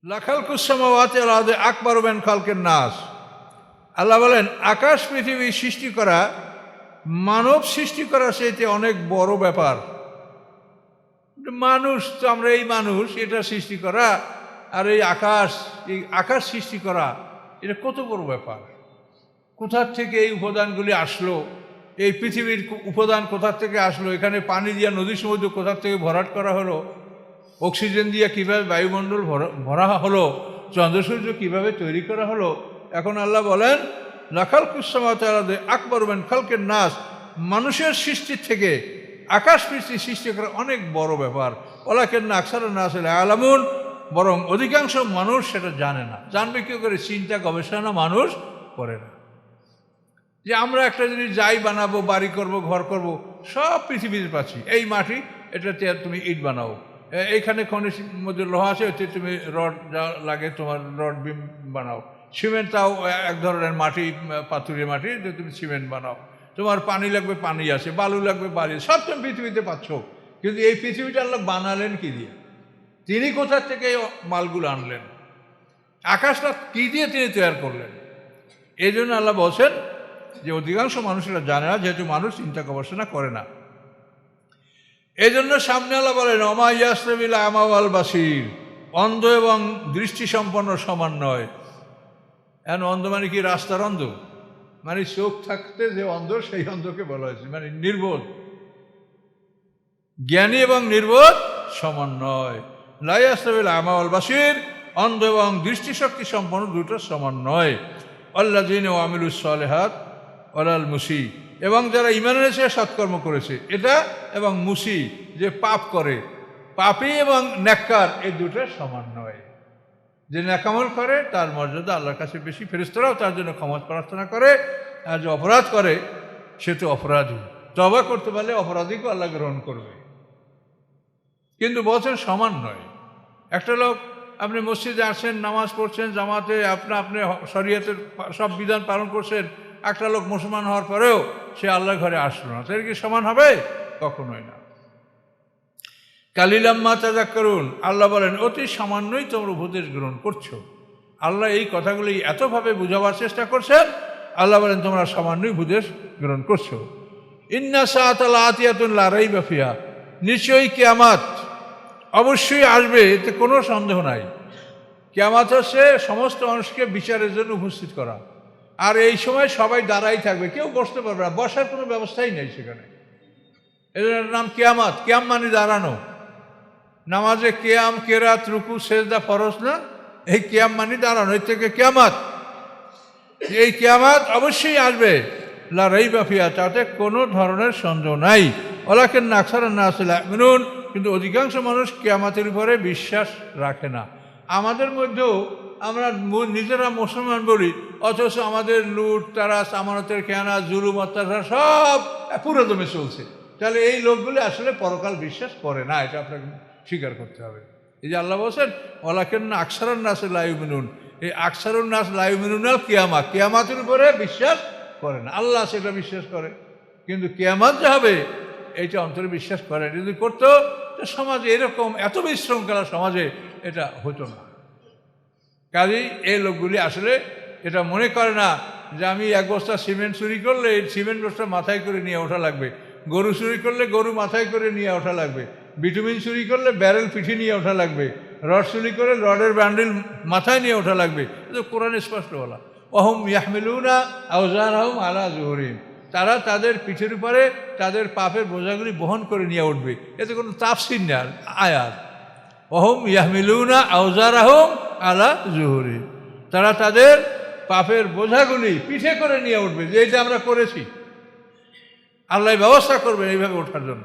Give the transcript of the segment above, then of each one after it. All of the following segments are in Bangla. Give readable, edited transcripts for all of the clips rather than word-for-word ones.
লাখালকুস সামাওয়াতি ওয়াল আরদি আকবারু মিন খালকিন নাস। আল্লাহ বলেন আকাশ পৃথিবী সৃষ্টি করা মানব সৃষ্টি করা সেটি অনেক বড় ব্যাপার। মানুষ তো আমরা এই মানুষ, এটা সৃষ্টি করা আর এই আকাশ সৃষ্টি করা এটা কত বড় ব্যাপার। কোথার থেকে এই উপাদানগুলি আসলো, এই পৃথিবীর উপাদান কোথার থেকে আসলো, এখানে পানি দিয়া নদী সমুদ্র কোথার থেকে ভরাট করা হলো, অক্সিজেন দিয়ে কীভাবে বায়ুমণ্ডল ভরা হলো, চন্দ্রসূর্য কীভাবে তৈরি করা হলো। এখন আল্লাহ বলেন লাখালকুস সামাওয়াতি ওয়াল আরদি আকবারু মিন খালকিন নাস, মানুষের সৃষ্টির থেকে আকাশ পৃথিবী সৃষ্টি করা অনেক বড় ব্যাপার। ওয়ালাকিন্না আকসারান নাসি লা ইয়ালামুন, বরং অধিকাংশ মানুষ সেটা জানে না। জানবে কেউ করে? চিন্তা গবেষণা মানুষ করে না। যে আমরা একটা জিনিস যাই বানাবো, বাড়ি করব, ঘর করব, সব পৃথিবীতে পাচ্ছি। এই মাটি, এটাতে তুমি ইট বানাও, এইখানে খনিজ মধ্যে লোহা আছে, ওতে তুমি রড যা লাগে তোমার রড বিম বানাও। সিমেন্ট তাও এক ধরনের মাটি, পাথুরে মাটি, যে তুমি সিমেন্ট বানাও। তোমার পানি লাগবে, পানি আছে, বালু লাগবে, বালি, সব তুমি পৃথিবীতে পাচ্ছ। কিন্তু এই পৃথিবীটা আল্লাহ বানালেন কি দিয়ে? তিনি কোথা থেকে এই মালগুলো আনলেন? আকাশটা কি দিয়ে তিনি তৈরি করলেন? এই জন্য আল্লাহ বলছেন যে অধিকাংশ মানুষেরা জানে না, যেহেতু মানুষ চিন্তা গবেষণা করে না। এই জন্য সামনে আল্লাহ বলেন ওমা ইয়াসতাবিল আমা ওয়াল বাসির, অন্ধ এবং দৃষ্টিসম্পন্ন সমান নয়। এখন অন্ধ মানে কি? রাস্তার অন্ধ মানে চোখ থাকতে যে অন্ধ, সেই অন্ধকে বলা হয়েছে, মানে নির্বোধ। জ্ঞানী এবং নির্বোধ সমান নয়। লা ইয়াসতাবিল আমা ওয়াল বাসির, অন্ধ এবং দৃষ্টিশক্তি সম্পন্ন দুটো সমান নয়। আল্লাযীনা আমিলুস সালিহাত ওয়ালাল মুসি, এবং যারা ঈমান এনেছে সৎকর্ম করেছে, এটা, এবং মুসি যে পাপ করে, পাপী এবং নেককার, এই দুটো সমান নয়। যে নেকামল করে তার মর্যাদা আল্লাহর কাছে বেশি, ফেরেশতারাও তার জন্য ক্ষমা প্রার্থনা করে। আর যে অপরাধ করে সে তো অপরাধী, তওবা করতে পারলে অপরাধীকেও আল্লাহ গ্রহণ করবে। কিন্তু বলছেন সমান নয়। একটা লোক, আপনি মসজিদে আসেন, নামাজ পড়ছেন জামাতে, আপনি শরীয়তের সব বিধান পালন করছেন, একটা লোক মুসলমান হওয়ার পরেও সে আল্লাহর ঘরে আসলো না, তাহলে কি সমান হবে? কখনোই না। কালিলাম্মা তাযাক্কারুন, আল্লাহ বলেন অতি সামান্যই তোমরা উপদেশ গ্রহণ করছো। আল্লাহ এই কথাগুলি এতভাবে বুঝাবার চেষ্টা করছেন, আল্লাহ বলেন তোমরা সামান্যই উপদেশ গ্রহণ করছো। ইন্না সাআতা লাআতিয়াতুন লা রাইবা ফিহা, নিশ্চয়ই কিয়ামত অবশ্যই আসবে, এতে কোনো সন্দেহ নাই। কিয়ামত হচ্ছে সমস্ত মানুষকে বিচারের জন্য উপস্থিত করা। আর এই সময় সবাই দাঁড়াই থাকবে, কেউ বসতে পারবে না, বসার কোনো ব্যবস্থাই নেই সেখানে। এর নাম কিয়ামত। কিয়াম মানে দাঁড়ানো। নামাজে কিয়াম, কেরাত, রুকু, সেজদা ফরজ না? এই কিয়াম মানে দাঁড়ানো, এর থেকে কিয়ামত। এই কিয়ামত অবশ্যই আসবে, লা রাইবা ফিহা, তাতে কোনো ধরনের সন্দেহ নাই। ওয়ালাকিন্না আকসারান নাসি লা ইউমিনুন, কিন্তু অধিকাংশ মানুষ কিয়ামতের উপরে বিশ্বাস রাখে না। আমাদের মধ্যেও আমরা নিজেরা মুসলমান বলি, অথচ আমাদের লুট, তারাস, আমানতের খেয়ানা, জুলুম, অত্যাচার সব পুরোদমে চলছে। তাহলে এই লোকগুলি আসলে পরকাল বিশ্বাস করে না, এটা আপনাকে স্বীকার করতে হবে। এই যে আল্লাহ বলছেন ওয়ালাকিন্না আকসারান নাসি লা ইউমিনুন, এই আকসারুন নাস লা ইউমিনুনাল কিয়ামত, কিয়ামতের উপরে বিশ্বাস করে না। আল্লাহ সেটা বিশ্বাস করে, কিন্তু কিয়ামত যে হবে এইটা অন্তরে বিশ্বাস করে। যদি করতো তো সমাজে এরকম এত বিশৃঙ্খলা সমাজে এটা হতো না। কাজেই এই লোকগুলি আসলে এটা মনে করে না যে আমি এক বস্তা সিমেন্ট চুরি করলে এই সিমেন্ট বস্তা মাথায় করে নিয়ে ওঠা লাগবে, গরু চুরি করলে গরু মাথায় করে নিয়ে ওঠা লাগবে, ভিটামিন চুরি করলে ব্যারেল পিঠে নিয়ে ওঠা লাগবে, রড চুরি করে রডের ব্যান্ডেল মাথায় নিয়ে ওঠা লাগবে। এটা কোরআনে স্পষ্ট বলা, ওহুম ইয়াহমিলুনা আওজারহুম আলা যুহুরিহিম, তারা তাদের পিঠের উপরে তাদের পাপের বোঝাগুলি বহন করে নিয়ে উঠবে। এতে কোনো তাফসীর না, আয়াত। ওহুম ইয়াহমিলুনা আওজারহুম আলা যুহুরিহিম, তারা তাদের পাপের বোঝাগুলি পিঠে করে নিয়ে উঠবে, যে এটা আমরা করেছি। আল্লাহ ব্যবস্থা করবেন এইভাবে ওঠার জন্য।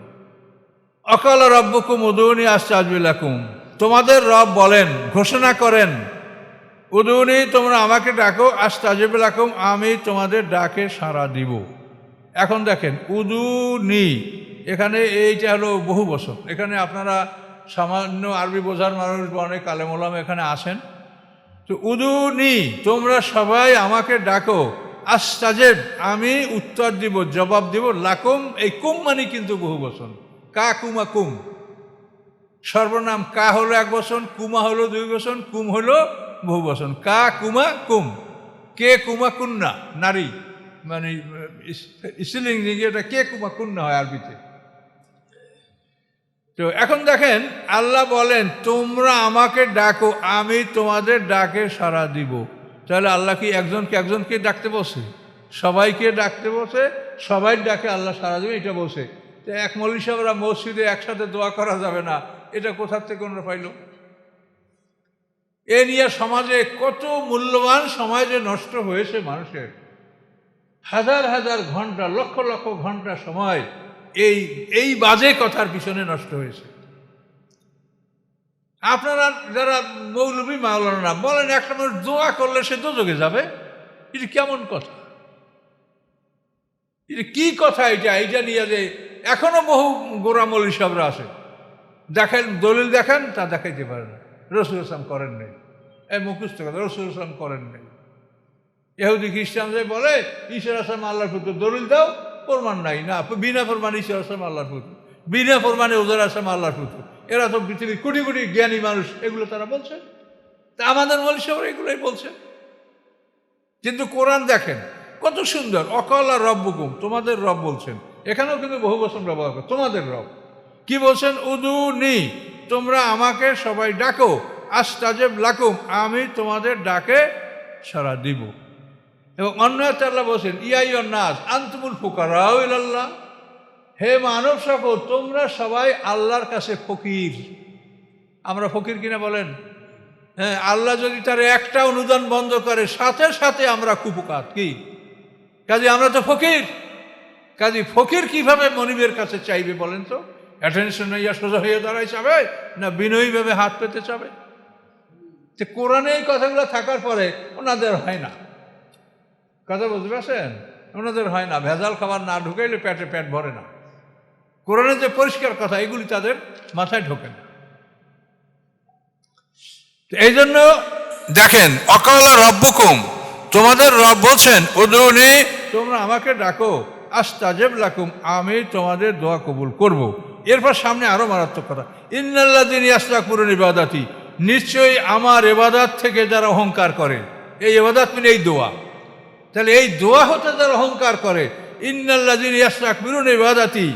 অকাল রব্বুকুম উদুনি আস্তাজিব লাকুম, তোমাদের রব বলেন, ঘোষণা করেন, উদুনি, তোমরা আমাকে ডাকো, আস্তাজিব লাকুম, আমি তোমাদের ডাকে সাড়া দিব। এখন দেখেন উদুনি, এখানে এইটা হলো বহু বছর। এখানে আপনারা সামান্য আরবি বোঝার মানুষ বা অনেক আলেম ওলামা এখানে আসেন। তো উদুনি, তোমরা সবাই আমাকে ডাকো, আস্তাজেব, আমি উত্তর দিব, জবাব দিব, লাকুম, এই কুম মানে কিন্তু বহু বচন, কা কুমা কুম, সর্বনাম কা হলো এক বচন, কুমা হলো দুই বচন, কুম হলো বহু বচন। কা কুমা কুম, কে কুমা কুন্না নারী, মানে স্ত্রীলিঙ্গে এটা কে কুমা কুন্না হয় আরবিতে। তো এখন দেখেন আল্লাহ বলেন তোমরা আমাকে ডাকো, আমি তোমাদের ডাকে সাড়া দিব। তাহলে আল্লাহ কি একজনকে ডাকতে বসে? সবাইকে ডাকতে বসে, সবাই ডাকে আল্লাহ সাড়া দেবে এটা বসে। তো এক মৌলভী সাহেবরা মসজিদে একসাথে দোয়া করা যাবে না, এটা কোথার থেকে ওনারা পাইল? এ নিয়ে সমাজে কত মূল্যবান সমাজে নষ্ট হয়েছে মানুষের, হাজার হাজার ঘন্টা, লক্ষ লক্ষ ঘন্টা সময় এই বাজে কথার পিছনে নষ্ট হয়েছে। আপনারা যারা মৌলভী মাওলানা বলেন একটা মানুষ দোয়া করলে সে দোজখে যাবে, এটা কেমন কথা? এটা কি কথা? এইটা নিয়ে যে এখনো বহু গোরা মৌলভী সাহেবরা আছে, দেখেন দলিল দেখান, তা দেখাইতে পারে না। রসুল ইসলাম করেন নাই, এই মুখস্থ কথা, রসুল ইসলাম করেন নাই। ইহুদি খ্রিস্টান যে বলে ঈশ্বর আসলাম আল্লাহর পুত্র, দলিল দাও, প্রমাণ নাই, না বিনা প্রমাণে ঈশ্বর আসলাম আল্লাহর পুত্র, বিনা প্রমাণে ওদের আসলাম আল্লাহর পুত্র। এরা তো পৃথিবীর কোটি কোটি জ্ঞানী মানুষ, এগুলো তারা বলছে। তা আমাদের মৌলভী সাহেবরা এগুলোই বলছে। কিন্তু কোরআন দেখেন কত সুন্দর, অকাল আর রব্বুকুম, তোমাদের রব বলছেন। এখানেও কিন্তু বহু বচন ব্যবহার করে, তোমাদের রব কি বলছেন? উদুনি, তোমরা আমাকে সবাই ডাকো, আস্তাজেব লাকুম, আমি তোমাদের ডাকে সাড়া দিব। এবং অন্য একটা আল্লাহ বলছেন ইয়াইয়ুহান নাস আনতুমুল ফুকারাউ ইলাল্লাহ, হে মানব সকল তোমরা সবাই আল্লাহর কাছে ফকির। আমরা ফকির কিনা বলেন? হ্যাঁ, আল্লাহ যদি তার একটা অনুদান বন্ধ করে সাথে সাথে আমরা কুপকাত কি কাজে, আমরা তো ফকির। কাজে ফকির কিভাবে মনিবের কাছে চাইবে বলেন তো? অ্যাটেনশন হইয়া সোজা হয়ে দাঁড়াই চাবে, না বিনয়ীভাবে হাত পেতে চাবে? যে কোরআনে এই কথাগুলো থাকার পরে ওনাদের হয় না, কথা বুঝতে পারছেন? ওনাদের হয় না, ভেজাল খাবার না ঢুকাইলে পেট ভরে না। কোরআনের যে পরিষ্কার কথা এগুলি তাদের মাথায় ঢোকে না। এই জন্য দেখেন অকাল রব্বুকুম, তোমাদের রব বলছেন উদুনি, তোমরা আমাকে ডাকো, আস্তাজেব লাকুম, আমি তোমাদের দোয়া কবুল করব। এরপর সামনে আরো মারাত্মক কথা, ইন্নাল্লাযীনা ইয়াস্তাকবিরুনা ইবাদাতি, নিশ্চয়ই আমার ইবাদত থেকে যারা অহংকার করে, এই ইবাদত মানে এই দোয়া, তাহলে এই দোয়া হতে যারা অহংকার করে, ইন্নাল্লাযীনা ইয়াস্তাকবিরুনা ইবাদাতি,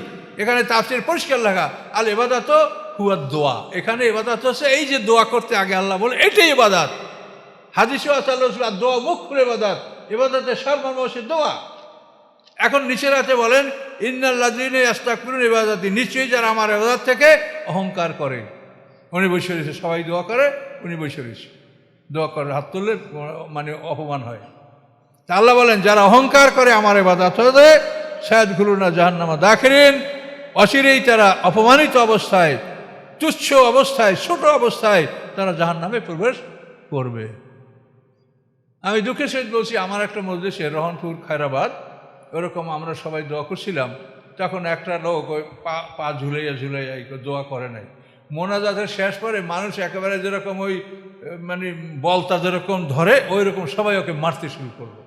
এখানে তাফসীর পরিষ্কার লেখা আল ইবাদাত হুয়া দোয়া। এখানে ইবাদত হচ্ছে এই যে দোয়া করতে আগে আল্লাহ বলে এটাই ইবাদত। হাদিসে আছে আল্লাহ দোয়া মুখুল ইবাদত, ইবাদতের সর্বমোষ দোয়া। এখন নিচের হাতে বলেন ইন্নাল্লাযীনা ইয়াস্তাকবিরুনা ইবাদাতি, নিশ্চয়ই যারা আমার ইবাদত থেকে অহংকার করে। উনি বসে রয়েছে, সবাই দোয়া করে, উনি বসে রয়েছে, দোয়া করে হাত তুললে মানে অপমান হয়। তা আল্লাহ বলেন যারা অহংকার করে আমার ইবাদত হতে সায়াদখুলুনা জাহান্নামা দাখিরিন, অচিরেই তারা অপমানিত অবস্থায়, তুচ্ছ অবস্থায়, ছোট অবস্থায় তারা জাহান্নামে প্রবেশ করবে। আমি দুঃখের সহিত বলছি, আমার একটা মজলিসে রহনপুর খায়রাবাদ, ওরকম আমরা সবাই দোয়া করছিলাম, তখন একটা লোক ওই পা ঝুলাইয়া দোয়া করে নাই। মোনাজাতের শেষ পরে মানুষ একেবারে যেরকম ওই মানে বলতা যেরকম ধরে ওই রকম সবাই ওকে মারতে শুরু করলো।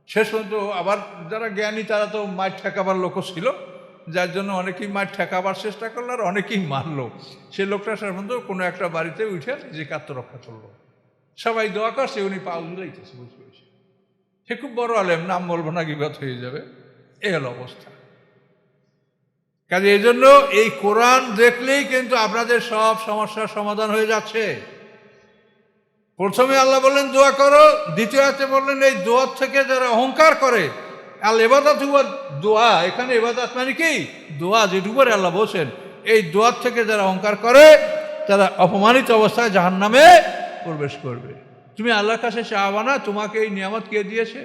শেষ পর্যন্ত আবার যারা জ্ঞানী তারা তো মাঠ ঠেকাবার লোকও ছিল, যার জন্য অনেকেই মাঠ ঠেকাবার চেষ্টা করলো আর অনেকেই মারলো। সে লোকটা শেষ পর্যন্ত কোনো একটা বাড়িতে উঠে নিজেকে আত্মরক্ষা করলো। সবাই দোয়া করছে, উনি পা ঝুলাইতেছে, বুঝতে পেরেছি। সে খুব বড় আলেম, নাম বলবো না, গীবত হয়ে যাবে। এই হলো অবস্থা। কাজে এই জন্য এই কোরআন দেখলেই কিন্তু আপনাদের সব সমস্যার সমাধান হয়ে যাচ্ছে। প্রথমে আল্লাহ বললেন দোয়া করো, দ্বিতীয়তে বললেন এই দোয়া থেকে যারা অহংকার করে, আল ইবাদত হুয়া দোয়া, এখানে ইবাদত মানে কি দোয়া, যেটুকু করে আল্লাহ বলছেন এই দোয়ার থেকে যারা অহংকার করে তারা অপমানিত অবস্থায় জাহান্নামে প্রবেশ করবে। তুমি আল্লাহর কাছে চাওয়া না, তোমাকে এই নিয়ামত কে দিয়েছে?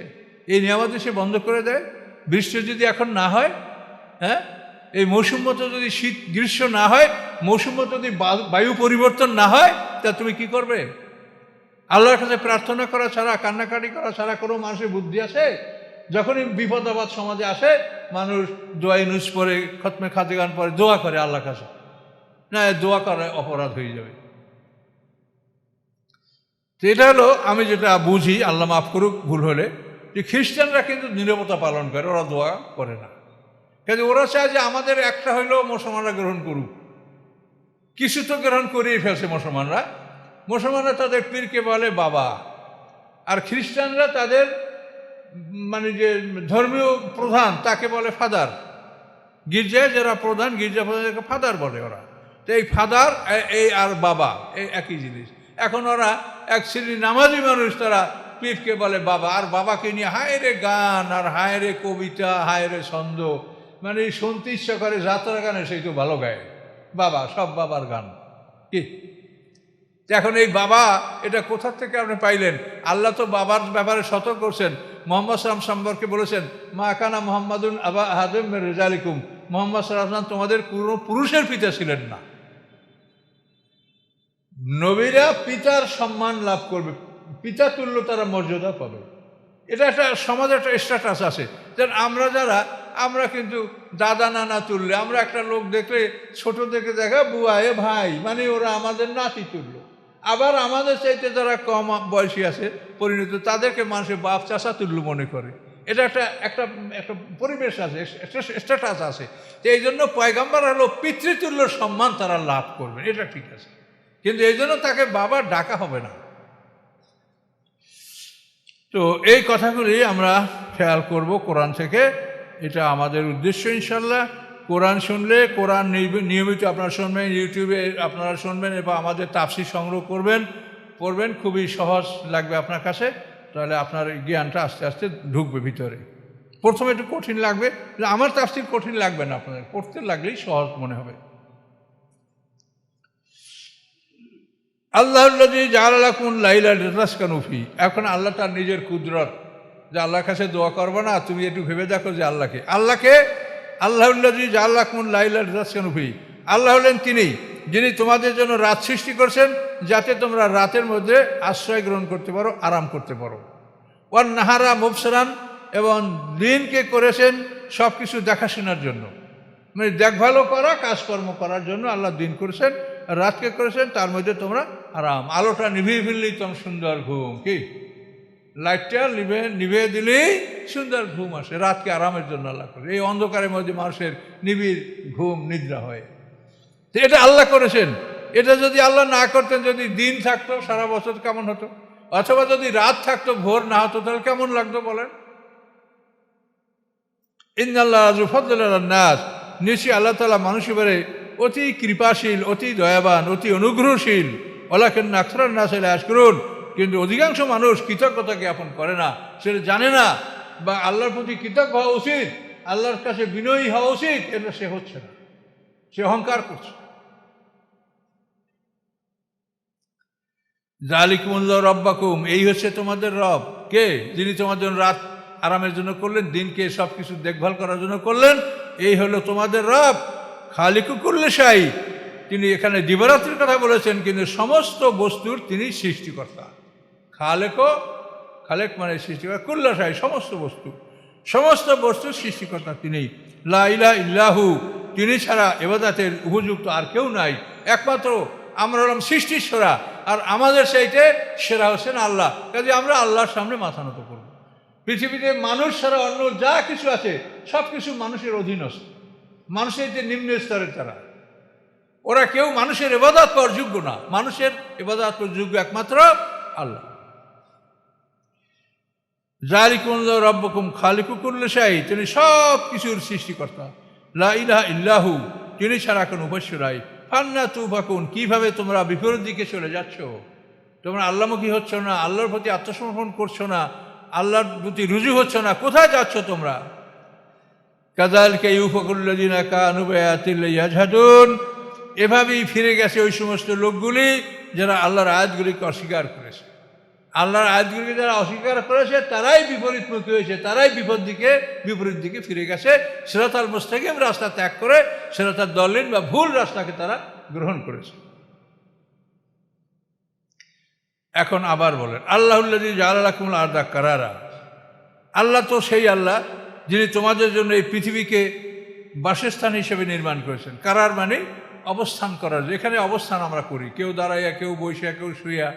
এই নিয়ামত সে বন্ধ করে দেয়। বৃষ্টি যদি এখন না হয়, হ্যাঁ, এই মৌসুমমতো যদি শীত গ্রীষ্ম না হয়, মৌসুমমতো যদি বায়ু পরিবর্তন না হয়, তা তুমি কি করবে? আল্লাহর কাছে প্রার্থনা করা ছাড়া, কান্নাকাটি করা ছাড়া কোনো মানুষের বুদ্ধি আছে? যখনই বিপদ আপদ সমাজে আসে মানুষ দোয়া ইউনুস পরে, খতমে খাতেগান পরে দোয়া করে আল্লাহর কাছে, না দোয়া করে অপরাধ হয়ে যাবে। তো এটা হলো আমি যেটা বুঝি, আল্লাহ মাফ করুক ভুল হলে, যে খ্রিস্টানরা কিন্তু নীরবতা পালন করে, ওরা দোয়া করে না। কাজে ওরা চায় যে আমাদের একটা হইলেও মুসলমানরা গ্রহণ করুক, কিছু তো গ্রহণ করিয়ে ফেলছে মুসলমানরা তাদের পীরকে বলে বাবা, আর খ্রিস্টানরা তাদের মানে যে ধর্মীয় প্রধান তাকে বলে ফাদার। গির্জায় যারা প্রধান, গির্জা প্রধানকে ফাদার বলে ওরা। তো এই ফাদার এই আর বাবা এই একই জিনিস। এখন ওরা এক শ্রেণীর নামাজি মানুষ, তারা পীরকে বলে বাবা, আর বাবাকে নিয়ে হায় রে গান, আর হায় রে কবিতা, হায় রে ছন্দ, মানে শুনতে ইচ্ছা করে যাত্রা গানে সেই তো ভালো গায় বাবা, সব বাবার গান। কি এখন এই বাবা এটা কোথা থেকে আপনি পাইলেন? আল্লাহ তো বাবার ব্যাপারে সতর্ক করছেন। মোহাম্মদ সাল্লাম সম্পর্কে বলেছেন, মা কানা মুহাম্মাদুন আবা আহাদিম মির রিজালিকুম, মোহাম্মদ সাল্লাল্লাহু আলাইহি ওয়াসাল্লাম তোমাদের কোনো পুরুষের পিতা ছিলেন না। নবীরা পিতার সম্মান লাভ করবে, পিতা তুল্য তারা মর্যাদা পাবে। এটা একটা সমাজে একটা স্ট্যাটাস আছে। যেন আমরা কিন্তু দাদা নানা তুল্য, আমরা একটা লোক দেখলে ছোট থেকে দেখা বুয়া এ ভাই, মানে ওরা আমাদের নাতি তুল্য। আবার আমাদের চাইতে যারা কম বয়সী আছে পরিণত, তাদেরকে মানুষের বাপ চাচা তুল্য মনে করে। এটা একটা একটা একটা পরিবেশ আছে, স্ট্যাটাস আছে। তো এই জন্য পয়গাম্বর হলো পিতৃতুল্য সম্মান তারা লাভ করবে, এটা ঠিক আছে, কিন্তু এই জন্য তাকে বাবা ডাকা হবে না। তো এই কথাগুলি আমরা খেয়াল করব কোরআন থেকে, এটা আমাদের উদ্দেশ্য ইনশাল্লাহ। কোরআন শুনলে, কোরআন নিয়মিত আপনারা শুনবেন, ইউটিউবে আপনারা শুনবেন এবং আমাদের তাফসীর সংগ্রহ পড়বেন, খুবই সহজ লাগবে আপনার কাছে। তাহলে আপনার জ্ঞানটা আস্তে আস্তে ঢুকবে ভিতরে। প্রথমে একটু কঠিন লাগবে, আমার তাফসীর কঠিন লাগবে না, আপনাদের পড়তে লাগলেই সহজ মনে হবে। আল্লাহুল্লাযী জাআলা লাকুম লাইলা লিতাসকানু ফি। এখন আল্লাহ তার নিজের কুদরত, যে আল্লাহর কাছে দোয়া করবো না, তুমি একটু ভেবে দেখো যে আল্লাহকে আল্লাহুল্লাযী জাআলা লাকুম লাইলা লিতাসকানু ফি, আল্লাহ হলেন তিনি যিনি তোমাদের জন্য রাত সৃষ্টি করছেন যাতে তোমরা রাতের মধ্যে আশ্রয় গ্রহণ করতে পারো, আরাম করতে পারো। ওয়ান নাহারা মুবসিরান, এবং দিনকে করেছেন সব কিছু দেখাশোনার জন্য, মানে দেখভালও করা, কাজকর্ম করার জন্য আল্লাহ দিন করেছেন, রাতকে করেছেন তার মধ্যে তোমরা আরাম। আলোটা নিভিয়ে ফেললেই তোমার সুন্দর ঘুম, কি লাইটটা নিভিয়ে দিলেই সুন্দর ঘুম আসে, রাতকে আরামের জন্য আল্লাহ করে। এই অন্ধকারের মধ্যে মানুষের নিবিড় ঘুম নিদ্রা হয়, তো এটা আল্লাহ করেছেন। এটা যদি আল্লাহ না করতেন, যদি দিন থাকতো সারা বছর কেমন হতো, অথবা যদি রাত থাকতো ভোর না হতো, তাহলে কেমন লাগতো বলেন? ইন্নাল্লাহা যু ফাদলিন আলান নাস, নিশ্চয়ই আল্লাহ তাআলা মানুষের উপরে অতি কৃপাশীল, অতি দয়াবান, অতি অনুগ্রহশীল। ওয়ালাকিন্না আকসারান নাসি লা ইয়াশকুরুন, কিন্তু অধিকাংশ মানুষ কৃতজ্ঞতা জ্ঞাপন করে না, সেটা জানে না, বা আল্লাহর প্রতি কৃতজ্ঞ হওয়া উচিত, আল্লাহর কাছে বিনয়ী হওয়া উচিত, এটা সে হচ্ছে না, সে অহংকার করছে। যালিকুমুল্লাহু রাব্বাকুম, এই হচ্ছে তোমাদের রব। কে? যিনি তোমাদের রাত আরামের জন্য করলেন, দিনকে সব কিছু দেখভাল করার জন্য করলেন, এই হলো তোমাদের রব। খালিকু কুল্লি শাই, তিনি এখানে দিবারাত্রির কথা বলেছেন, কিন্তু সমস্ত বস্তুর তিনি সৃষ্টিকর্তা। খালেক মানে সৃষ্টিকর্তা, কুল্লি শাই সমস্ত বস্তুর সৃষ্টিকর্তা তিনি। লা ইলাহা ইল্লাহু, তিনি ছাড়া ইবাদতের উপযুক্ত আর কেউ নাই, একমাত্র আমরা হলাম সৃষ্টির সেরা, আর আমাদের চাইতে সেরা হচ্ছেন আল্লাহ। কাজে আমরা আল্লাহর সামনে মাথা নত করব। পৃথিবীতে মানুষ ছাড়া অন্য যা কিছু আছে সব কিছু মানুষের অধীনস্থ, মানুষের যে নিম্ন স্তরের তারা, ওরা কেউ মানুষের ইবাদত করার যোগ্য না, মানুষের ইবাদত করার যোগ্য একমাত্র আল্লাহ। যালিকুমুল্লাহু রাব্বুকুম খালিকু কুল্লি শাই, তিনি সব কিছুর সৃষ্টিকর্তা। লা ইলাহা ইল্লাহু, তিনি ছাড়া কোনো উপাস্য নাই। ফান্না তুফাকুন, কিভাবে তোমরা বিপরীত দিকে চলে যাচ্ছ? তোমরা আল্লাহমুখী হচ্ছ না, আল্লাহর প্রতি আত্মসমর্পণ করছো না, আল্লাহর প্রতি রুজু হচ্ছ না, কোথায় যাচ্ছ তোমরা? কাযালিকা ইউফাকুল্লাযিনা কানু বিআয়াতিল্লাহি ইয়াজহাদুন, এভাবেই ফিরে গেছে ওই সমস্ত লোকগুলি যারা আল্লাহর আয়াতগুলিকে অস্বীকার করেছে। আল্লাহর আয়াতগুলিকে যারা অস্বীকার করেছে তারাই বিপরীতমুখী হয়েছে, তারাই বিপরীত দিকে ফিরে গেছে। সিরাতাল মুস্তাকিম রাস্তা ত্যাগ করে সিরাতাদ দাল্লিন বা ভুল রাস্তাকে তারা গ্রহণ করেছে। এখন আবার বলেন, আল্লাহুল্লাযী জাআলা লাকুমুল আরদা কারারা, আল্লাহ তো সেই আল্লাহ যিনি তোমাদের জন্য এই পৃথিবীকে বাসস্থান হিসেবে নির্মাণ করেছেন। কারার মানে অবস্থান করার, যেখানে অবস্থান আমরা করি, কেউ দাঁড়াইয়া, কেউ বসিয়া, কেউ শুইয়া।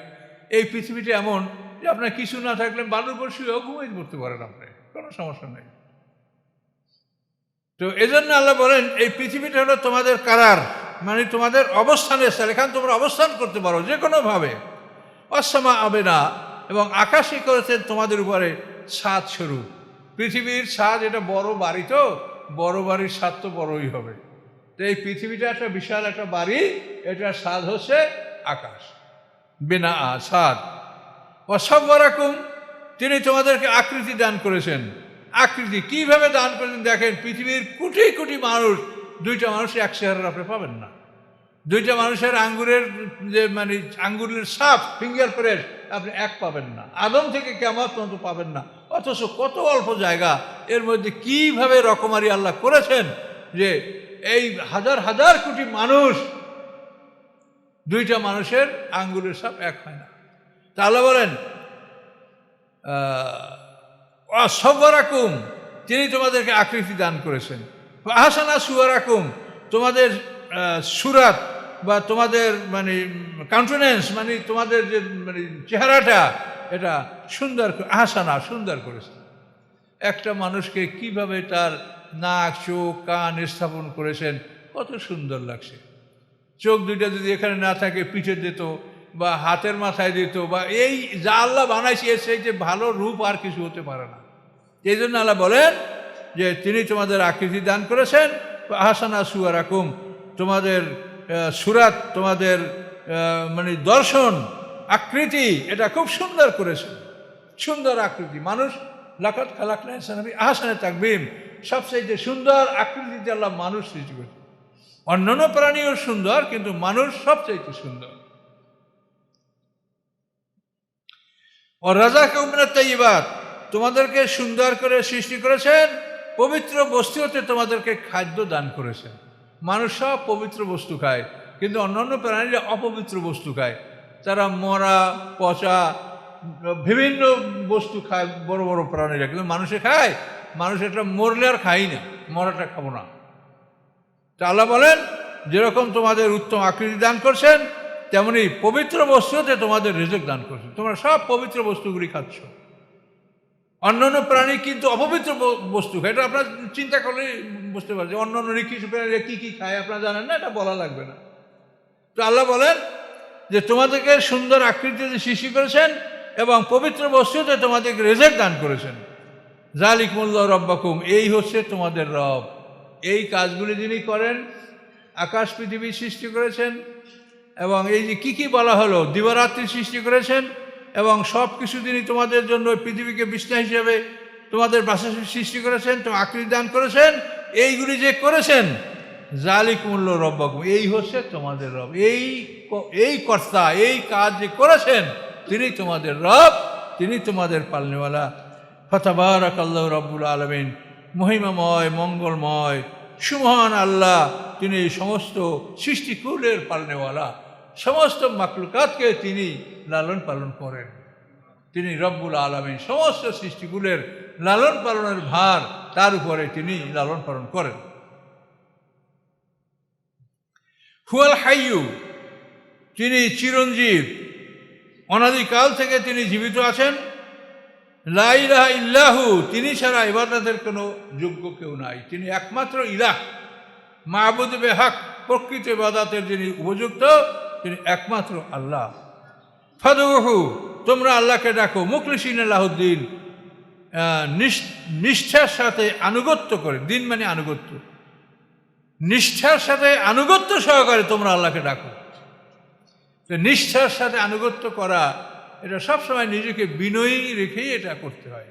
এই পৃথিবীটা এমন যে আপনার কিছু না থাকলে বালুর উপর শুয়েও ঘুমিয়ে পড়তে পারেন, আপনি কোনো সমস্যা নেই। তো এজন্য আল্লাহ বলেন এই পৃথিবীটা হলো তোমাদের কারার, মানে তোমাদের অবস্থানের স্থান, এখানে তোমরা অবস্থান করতে পারো যে কোনোভাবে। অসমা হবে না, এবং আকাশই করেছেন তোমাদের উপরে ছাদ স্বরূপ। পৃথিবীর ছাদ এটা বড় বাড়ি, তো বড় বাড়ির ছাদ তো বড়ই হবে। তো এই পৃথিবীটা একটা বিশাল একটা বাড়ি, এটার ছাদ হচ্ছে আকাশ, বিনা ছাদ। অসব্বরাকুম, তিনি তোমাদেরকে আকৃতি দান করেছেন। আকৃতি কিভাবে দান করেছেন দেখেন, পৃথিবীর কোটি কোটি মানুষ, দুইটা মানুষ এক চেহারার আপনি পাবেন না। দুইটা মানুষের আঙ্গুরের যে মানে আঙ্গুরের সাপ, ফিঙ্গার প্রিন্ট আপনি এক পাবেন না। আদম থেকে কিয়ামত পর্যন্ত পাবেন না। অথচ কত অল্প জায়গা, এর মধ্যে কিভাবে রকমারি আল্লাহ করেছেন যে এই হাজার হাজার কোটি মানুষ, দুইটা মানুষের আঙ্গুরের সাপ এক হয় না। তা আল্লাহ বলেন অসব্বরাকুম, তিনি তোমাদেরকে আকৃতি দান করেছেন। আহসানা সুওয়ারাকুম, তোমাদের সুরাত বা তোমাদের মানে কাউন্টেন্যান্স, মানে তোমাদের যে মানে চেহারাটা, এটা সুন্দর, আহসানা সুন্দর করেছে। একটা মানুষকে কিভাবে তার নাক, চোখ, কান স্থাপন করেছেন, কত সুন্দর লাগছে। চোখ দুইটা যদি এখানে না থাকে, পিঠে দিত বা হাতের মাথায় দিত, বা এই যা আল্লাহ বানাইছে এর সেই যে ভালো রূপ আর কিছু হতে পারে না। এই জন্য আল্লাহ বলেন যে তিনি তোমাদের আকৃতি দান করেছেন। আহসানা সুওয়ারাকুম, তোমাদের সুরাত, তোমাদের মানে দর্শন, আকৃতি এটা খুব সুন্দর করেছেন, সুন্দর আকৃতি। মানুষ লাকাত খালাকনা ইনসানা ফি আহসানি তাকবীম, সবচেয়ে সুন্দর আকৃতিতে আল্লাহ মানুষ সৃষ্টি করেছেন। অন্যান্য প্রাণীও সুন্দর, কিন্তু মানুষ সবচেয়ে সুন্দর। ও রাযাকাকুম মিনাত তাইয়্যিবাত, তোমাদেরকে সুন্দর করে সৃষ্টি করেছেন, পবিত্র বস্তু হতে তোমাদেরকে খাদ্য দান করেছেন। মানুষ সব পবিত্র বস্তু খায়, কিন্তু অন্যান্য প্রাণীরা অপবিত্র বস্তু খায়। তারা মরা, পচা বিভিন্ন বস্তু খায় বড় বড় প্রাণীরা, কিন্তু মানুষে খায়? মানুষ এটা মরলে আর খাই না, মরাটা খাবো না। তা আল্লাহ বলেন যেরকম তোমাদের উত্তম আকৃতি দান করছেন, তেমনি পবিত্র বস্তুতে তোমাদের রিজিক দান করছেন। তোমরা সব পবিত্র বস্তুগুলি খাচ্ছ। অন্যান্য প্রাণী কিন্তু অপবিত্র বস্তু খায়, এটা আপনার চিন্তা করলে বুঝতে পারছেন। অন্যান্য কিছু প্রাণীরা কী কী খায় আপনারা জানেন না, এটা বলা লাগবে না। তো আল্লাহ বলেন যে তোমাদেরকে সুন্দর আকৃতিতে সৃষ্টি করেছেন এবং পবিত্র বস্তুতে তোমাদেরকে রিজিক দান করেছেন। যালিকুমুল্লাহু রাব্বাকুম, এই হচ্ছে তোমাদের রব। এই কাজগুলি যিনি করেন, আকাশ পৃথিবী সৃষ্টি করেছেন, এবং এই যে কী কী বলা হলো, দিবারাত্রি সৃষ্টি করেছেন, এবং সব কিছু তিনি তোমাদের জন্য পৃথিবীকে বিছনা হিসেবে তোমাদের বাসা সৃষ্টি করেছেন, তো আকৃতি দান করেছেন। এইগুলি যে করেছেন, যালিকুমুল্লাহু রাব্বাকুম, এই হচ্ছে তোমাদের রব। এই কর্তা, এই কাজ যে করেছেন, তিনি তোমাদের রব, তিনি তোমাদের পালনেওয়ালা। ফাতাবারাকাল্লাহু রাব্বুল আলামিন, মহিমাময়, মঙ্গলময়, সুমহান আল্লাহ, তিনি সমস্ত সৃষ্টিকুলের পালনেওয়ালা। সমস্ত মাখলুকাতকে তিনি লালন পালন করেন। তিনি রব্বুল আলামিন, সমস্ত সৃষ্টিকুলের লালন পালনের ভার তার উপরে তিনি লালন পালন করেন। হুয়াল হাইয়্যু, তিনি চিরঞ্জীব, অনাদিকাল থেকে তিনি জীবিত আছেন। লা ইলাহা ইল্লাহু, তিনি ছাড়া ইবাদতের কোনো যোগ্য কেউ নাই। তিনি একমাত্র ইলাহ, মাবুদ বেহক, প্রকৃত ইবাদতের যিনি উপযুক্ত, তিনি একমাত্র আল্লাহ। ফাদউহু, তোমরা আল্লাহকে ডাকো, মুখলিসিনা লাহুদ্দিন, নিষ্ঠার সাথে আনুগত্য করে। দিন মানে আনুগত্য, নিষ্ঠার সাথে আনুগত্য সহকারে তোমরা আল্লাহকে ডাকো। নিষ্ঠার সাথে আনুগত্য করা, এটা সবসময় নিজেকে বিনয়ী রেখেই এটা করতে হয়।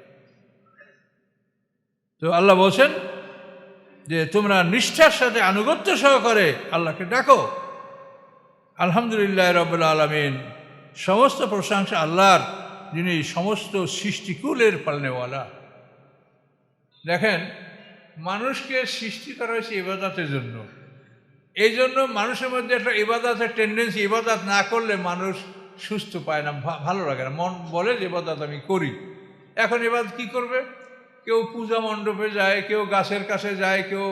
তো আল্লাহ বলছেন যে তোমরা নিষ্ঠার সাথে আনুগত্য সহকারে আল্লাহকে ডাকো। আলহামদুলিল্লাহ রাব্বুল আলামিন, সমস্ত প্রশংসা আল্লাহর, যিনি সমস্ত সৃষ্টিকুলের পালনেওয়ালা। দেখেন, মানুষকে সৃষ্টি করা হয়েছে ইবাদতের জন্য। এই জন্য মানুষের মধ্যে একটা ইবাদতের টেন্ডেন্সি, ইবাদত না করলে মানুষ সুস্থ পায় না, ভালো লাগে না, মন বলে যে ইবাদত আমি করি। এখন ইবাদত কী করবে? কেউ পূজা মণ্ডপে যায়, কেউ গাছের কাছে যায়, কেউ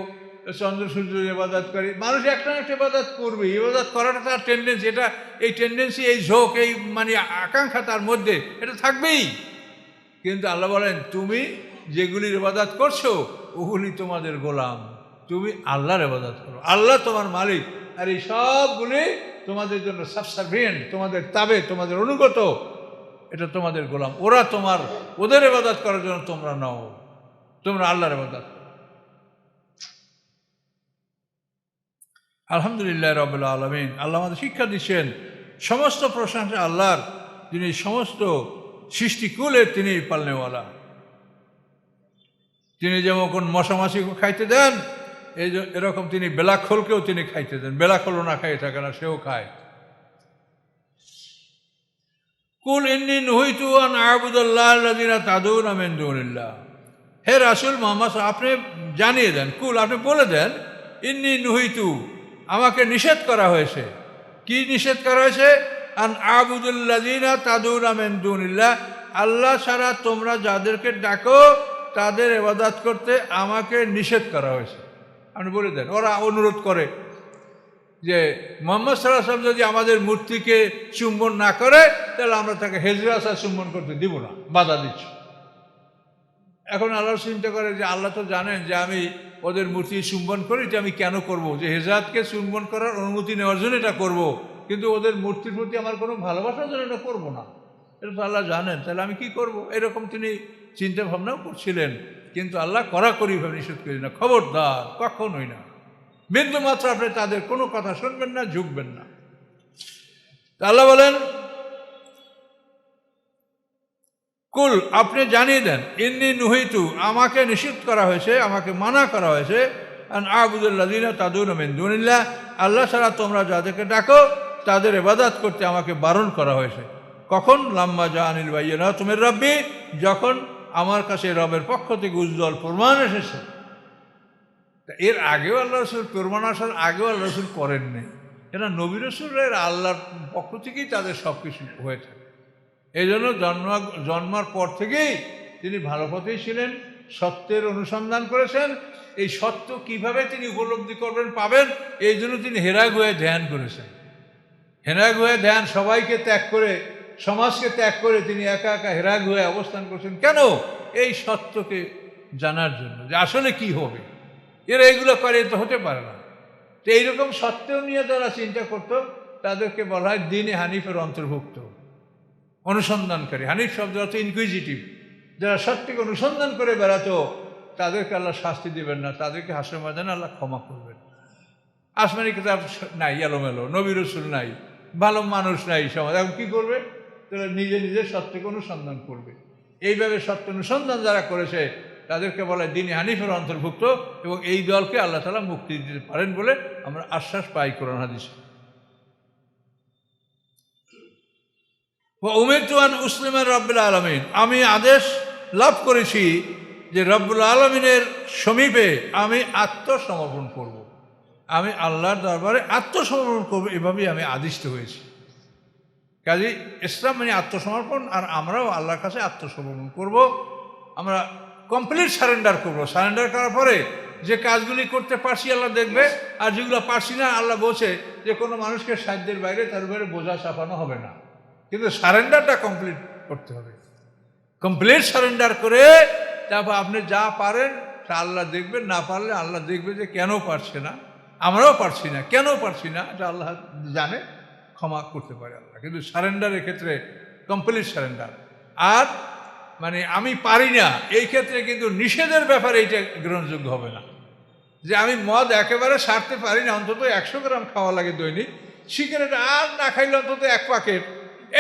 চন্দ্র সূর্যের ইবাদত করে। মানুষ একটা না একটা ইবাদত করবে, ইবাদত করাটা তার টেন্ডেন্সি। এটা এই টেন্ডেন্সি, এই ঝোঁক, এই মানে আকাঙ্ক্ষা তার মধ্যে এটা থাকবেই। কিন্তু আল্লাহ বলেন তুমি যেগুলির ইবাদত করছো ওগুলি তোমাদের গোলাম, তুমি আল্লাহর ইবাদত করো। আল্লাহ তোমার মালিক, আর এই সবগুলি তোমাদের জন্য সাবসার্ভিয়েন্ট, তোমাদের তাবে, তোমাদের অনুগত, এটা তোমাদের গোলাম। ওরা তোমার, ওদের ইবাদত করার জন্য তোমরা নাও, তোমরা আল্লাহর ইবাদত করো। আলহামদুলিল্লাহ রাব্বিল আলামিন। আল্লাহ আমাদের শিক্ষা দিচ্ছেন সমস্ত প্রশংসা আল্লাহর, যিনি সমস্ত সৃষ্টিকুলের তিনি পালনেওয়ালা। তিনি যেমন মশামাছিকে খাইতে দেন, এই যে এরকম তিনি বেলাখোলকেও তিনি খাইতে দেন। বেলাখোলও না খাইয়ে থাকে না, সেও খায়। কুল ইন্নী নুহিতু আন আ'বুদাল্লাহ আল্লাযীনা তাদউনা মিন দুনিল্লাহ। হে রাসূল মুহাম্মদ, আপনি জানিয়ে দেন, কুল আপনি বলে দেন, ইন্নী নুহিতু আমাকে নিষেধ করা হয়েছে। কি নিষেধ করা হয়েছে? আন আ'বুদাল্লাযীনা তাদউনা মিন দুনিল্লাহ, আল্লাহ ছাড়া তোমরা যাদেরকে ডাকো তাদের ইবাদত করতে আমাকে নিষেধ করা হয়েছে। আপনি বলে দেন। ওরা অনুরোধ করে যে মুহাম্মদ সাল্লাল্লাহু আলাইহি ওয়াসাল্লাম যদি আমাদের মূর্তিকে চুম্বন না করে তাহলে আমরা তাকে হেজরা আসা চুম্বন করতে দিব না, বাধা দিচ্ছি। এখন আল্লাহ চিন্তা করে যে আল্লাহ তো জানেন যে আমি ওদের মূর্তি চুম্বন করি, যে আমি কেন করব, যে হেজরাতকে চুম্বন করার অনুমতি নেওয়ার জন্য এটা করব, কিন্তু ওদের মূর্তির প্রতি আমার কোনো ভালোবাসার জন্য এটা করবো না। এটা তো আল্লাহ জানেন, তাহলে আমি কি করব, এরকম তিনি চিন্তা ভাবনাও করছিলেন। কিন্তু আল্লাহ কড়াকড়িভাবে নিষেধ করি না, খবরদার, কখনোই না, বিন্দু মাত্র আপনি তাদের কোনো কথা শুনবেন না, ঝুঁকবেন না। আল্লাহ বলেন, কুল আপনি জানিয়ে দেন, ইন্নী নুহিতু আমাকে নিষেধ করা হয়েছে, আমাকে মানা করা হয়েছে, আন আ'বুদাল্লাযীনা তাদউনা মিন দুনিল্লাহ, আল্লাহ ছাড়া তোমরা যাদেরকে ডাকো তাদের ইবাদত করতে আমাকে বারণ করা হয়েছে। কখন? লাম্মা জাআনিল বায়্যিনাতু মির রাব্বি, যখন আমার কাছে রবের পক্ষ থেকে উজ্জ্বল প্রমাণ এসেছে। এর আগেও আল্লাহ রসুল, প্রমাণ আসার আগেও আল্লাহ রসুল করেননি। এরা নবী রসুলের আল্লাহর পক্ষ থেকেই তাদের সব কিছু হয়ে থাকে। এই জন্য জন্মার পর থেকেই তিনি ভালো পথেই ছিলেন, সত্যের অনুসন্ধান করেছেন। এই সত্য কিভাবে তিনি উপলব্ধি করবেন, পাবেন, এই জন্য তিনি হেরা গুহায় ধ্যান করেছেন। হেরা গুহায় ধ্যান, সবাইকে ত্যাগ করে, সমাজকে ত্যাগ করে তিনি একা একা হেরা গুহায় অবস্থান করছেন। কেন? এই সত্যকে জানার জন্য, যে আসলে কি হবে। এরা এইগুলো করে তো হতে পারে না। তো এইরকম সত্যও নিয়ে যারা চিন্তা করত তাদেরকে বলা হয় দ্বীনে হানিফের অন্তর্ভুক্ত, অনুসন্ধানকারী। হানিফ শব্দ অর্থ ইনকুইজিটিভ। যারা সত্যকে অনুসন্ধান করে বেড়াতো তাদেরকে আল্লাহ শাস্তি দেবেন না, তাদেরকে হাসরের ময়দানে আল্লাহ ক্ষমা করবেন। আসমানি কিতাব নাই, এলোমেলো, নবী রসুল নাই, ভালো মানুষ নাই সমাজ, এখন কী করবে? তারা নিজে নিজে সত্যকে অনুসন্ধান করবে। এইভাবে সত্য অনুসন্ধান যারা করেছে তাদেরকে বলা হয় দ্বীনে হানিফের অন্তর্ভুক্ত, এবং এই দলকে আল্লাহ তাআলা মুক্তি দিতে পারেন বলে আমরা আশ্বাস পাই কোরআন হাদিসে। উমিরতু আন উসলিমা লিরাব্বিল আলামিন, আমি আদেশ লাভ করেছি যে রব্বুল আলামিনের সমীপে আমি আত্মসমর্পণ করব, আমি আল্লাহর দরবারে আত্মসমর্পণ করব, এভাবেই আমি আদিষ্ট হয়েছি। কাজে ইসলাম মানে আত্মসমর্পণ, আর আমরাও আল্লাহর কাছে আত্মসমর্পণ করব। আমরা কমপ্লিট সারেন্ডার করব। সারেন্ডার করার পরে যে কাজগুলি করতে পারছি আল্লাহ দেখবে, আর যেগুলো পারছি না আল্লাহ বলছে যে কোনো মানুষকে সাধ্যের বাইরে তার উপরে বোঝা চাপানো হবে না, কিন্তু সারেন্ডারটা কমপ্লিট করতে হবে। কমপ্লিট সারেন্ডার করে তারপর আপনি যা পারেন তা আল্লাহ দেখবেন, না পারলে আল্লাহ দেখবে যে কেন পারছে না, আমরাও পারছি না, কেন পারছি না, এটা আল্লাহ জানে, ক্ষমা করতে পারে আল্লাহ। কিন্তু সারেন্ডারের ক্ষেত্রে কমপ্লিট সারেন্ডার। আর মানে আমি পারি না, এই ক্ষেত্রে কিন্তু নিষেধের ব্যাপারে এইটা গ্রহণযোগ্য হবে না। যে আমি মদ একেবারে ছাড়তে পারি না, অন্তত 100 গ্রাম খাওয়া লাগে দৈনিক, সিগারেট আর না খাইলে অন্তত 1 প্যাকেট,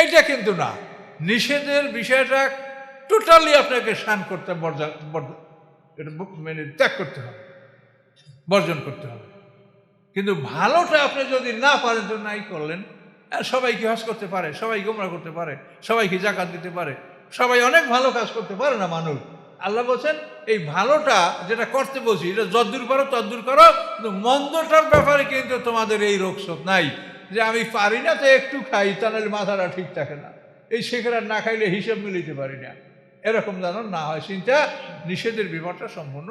এইটা কিন্তু না। নিষেধের বিষয়টা টোটালি আপনাকে শান করতে, এটা মানে ত্যাগ করতে হবে, বর্জন করতে হবে। কিন্তু ভালোটা আপনি যদি না পারেন তো নাই করলেন। সবাই কি হজ করতে পারে, সবাই গোমরা করতে পারে, সবাই কি জাকাত দিতে পারে, সবাই অনেক ভালো কাজ করতে পারে না মানুষ। আল্লাহ বলছেন এই ভালোটা যেটা করতে বলছি এটা যদ্দূর পারো তদ্দূর করো, কিন্তু মন্দটার ব্যাপারে কিন্তু তোমাদের এই রোগশোক নাই যে আমি পারি না তো একটু খাই, তাহলে মাথাটা ঠিক থাকে না, এই শেখেরা না খাইলে হিসেব মিলিতে পারি না, এরকম যেন না হয় চিন্তা। নিষেধের বিপদটা সম্পূর্ণ